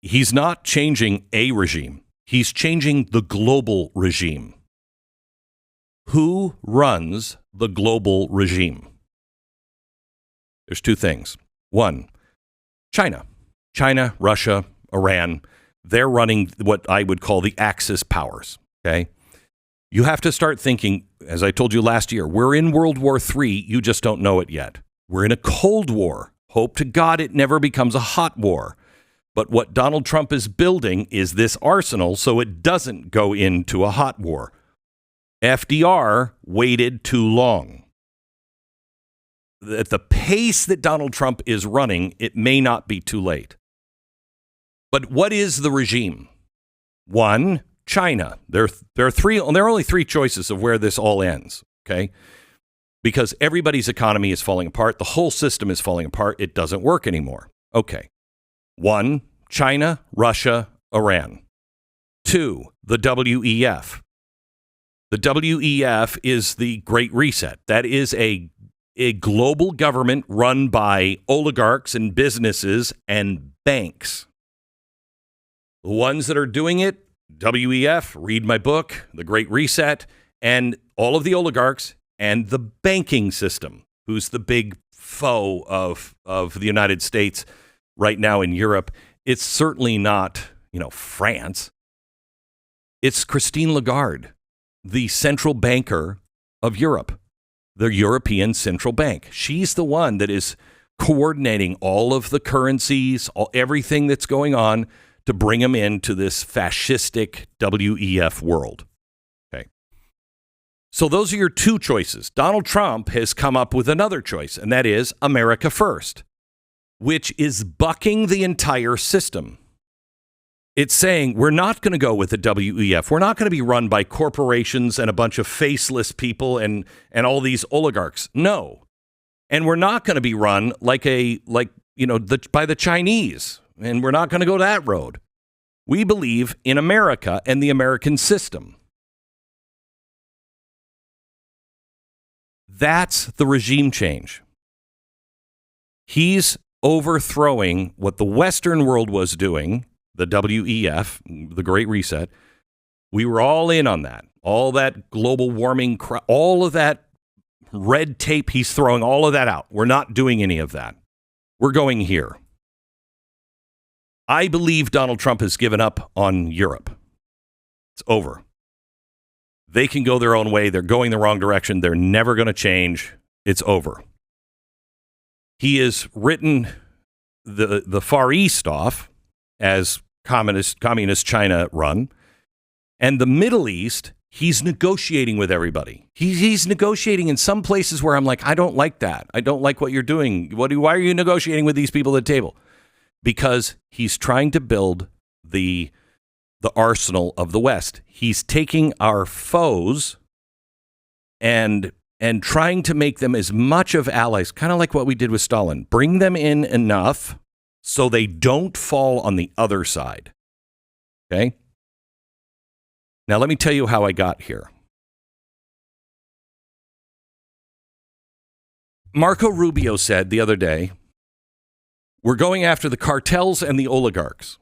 He's not changing a regime. He's changing the global regime. Who runs the global regime? There's two things. One, China. China, Russia, Iran, they're running what I would call the Axis powers, okay? You have to start thinking, as I told you last year, we're in World War III, you just don't know it yet. We're in a Cold War. Hope to God it never becomes a hot war. But what Donald Trump is building is this arsenal so it doesn't go into a hot war. FDR waited too long. At the pace that Donald Trump is running, it may not be too late. But what is the regime? One, China. There are only three choices of where this all ends, okay? Because everybody's economy is falling apart. The whole system is falling apart. It doesn't work anymore. Okay. One, China, Russia, Iran. Two, the WEF. The WEF is the Great Reset. That is a global government run by oligarchs and businesses and banks. The ones that are doing it, WEF, read my book, The Great Reset, and all of the oligarchs and the banking system, who's the big foe of the United States right now in Europe. It's certainly not, France. It's Christine Lagarde, the central banker of Europe, the European Central Bank. She's the one that is coordinating all of the currencies, everything that's going on to bring them into this fascistic WEF world. Okay. So those are your two choices. Donald Trump has come up with another choice, and that is America First, which is bucking the entire system. It's saying we're not going to go with the WEF. We're not going to be run by corporations and a bunch of faceless people and all these oligarchs. No. And we're not going to be run by the Chinese. And we're not going to go that road. We believe in America and the American system. That's the regime change. He's overthrowing what the Western world was doing, the WEF, the Great Reset. We were all in on that. All that global warming, all of that red tape, he's throwing all of that out. We're not doing any of that. We're going here. I believe Donald Trump has given up on Europe. It's over. They can go their own way. They're going the wrong direction. They're never going to change. It's over. He has written the Far East off as communist China run, and the Middle East, he's negotiating with everybody. He's negotiating in some places where I'm like, I don't like that. I don't like what you're doing. Why are you negotiating with these people at the table? Because he's trying to build the arsenal of the West. He's taking our foes and trying to make them as much of allies, kind of like what we did with Stalin. Bring them in enough so they don't fall on the other side. Okay? Now, let me tell you how I got here. Marco Rubio said the other day, we're going after the cartels and the oligarchs.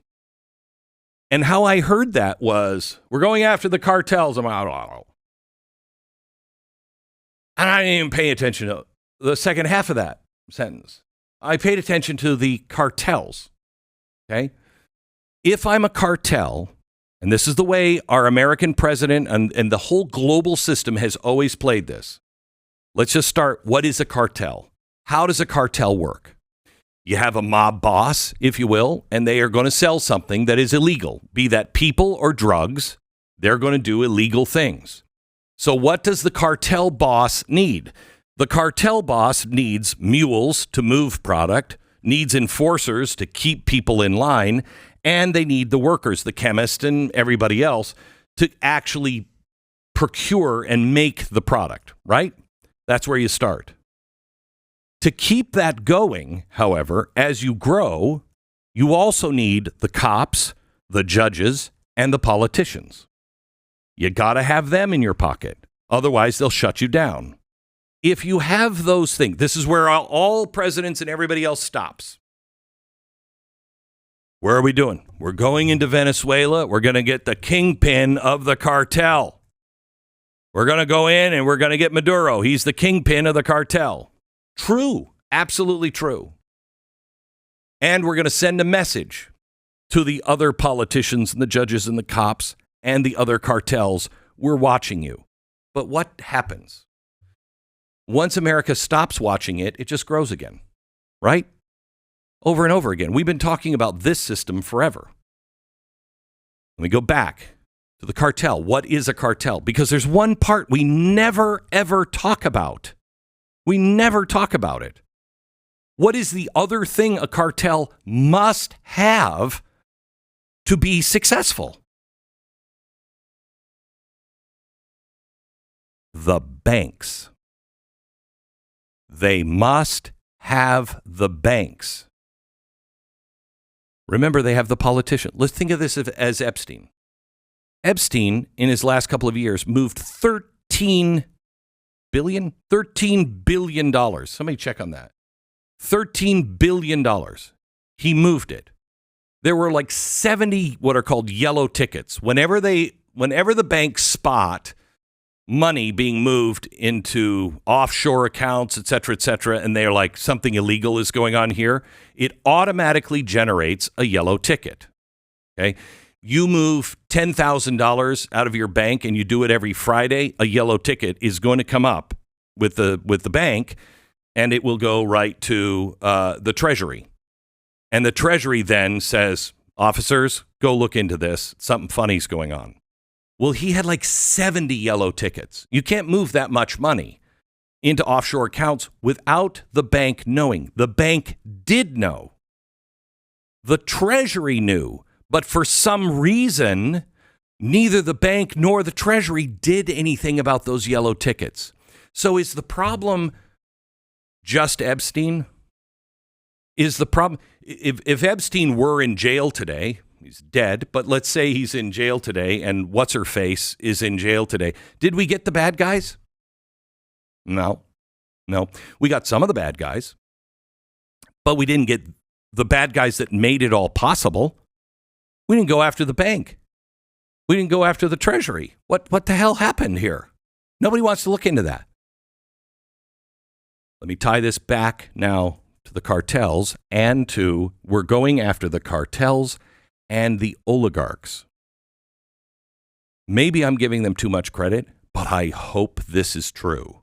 And how I heard that was, we're going after the cartels. I'm out. And I didn't even pay attention to the second half of that sentence. I paid attention to the cartels. Okay? If I'm a cartel, and this is the way our American president and the whole global system has always played this. Let's just start. What is a cartel? How does a cartel work? You have a mob boss, if you will, and they are going to sell something that is illegal, be that people or drugs. They're going to do illegal things. So what does the cartel boss need? The cartel boss needs mules to move product, needs enforcers to keep people in line, and they need the workers, the chemists and everybody else to actually procure and make the product, right? That's where you start. To keep that going, however, as you grow, you also need the cops, the judges, and the politicians. You got to have them in your pocket. Otherwise, they'll shut you down. If you have those things, this is where all presidents and everybody else stops. Where are we doing? We're going into Venezuela. We're going to get the kingpin of the cartel. We're going to go in and we're going to get Maduro. He's the kingpin of the cartel. True. Absolutely true. And we're going to send a message to the other politicians and the judges and the cops and the other cartels. We're watching you. But what happens? Once America stops watching it, it just grows again, right? Over and over again. We've been talking about this system forever. Let me go back to the cartel. What is a cartel? Because there's one part we never, ever talk about. We never talk about it. What is the other thing a cartel must have to be successful? The banks. They must have the banks. Remember, they have the politician. Let's think of this as Epstein. Epstein, in his last couple of years, moved $13 billion. Somebody check on that. $13 billion. He moved it. There were like 70 what are called yellow tickets. Whenever the banks spot money being moved into offshore accounts, et cetera, and they're like, something illegal is going on here, it automatically generates a yellow ticket. Okay? You move $10,000 out of your bank and you do it every Friday, a yellow ticket is going to come up with the bank, and it will go right to the Treasury. And the Treasury then says, officers, go look into this. Something funny's going on. Well, he had like 70 yellow tickets. You can't move that much money into offshore accounts without the bank knowing. The bank did know. The Treasury knew. But for some reason, neither the bank nor the Treasury did anything about those yellow tickets. So is the problem just Epstein? Is the problem, if Epstein were in jail today, he's dead, but let's say he's in jail today and what's-her-face is in jail today, did we get the bad guys? No. We got some of the bad guys, but we didn't get the bad guys that made it all possible. We didn't go after the bank. We didn't go after the Treasury. What the hell happened here? Nobody wants to look into that. Let me tie this back now to the cartels and to we're going after the cartels and the oligarchs. Maybe I'm giving them too much credit, but I hope this is true.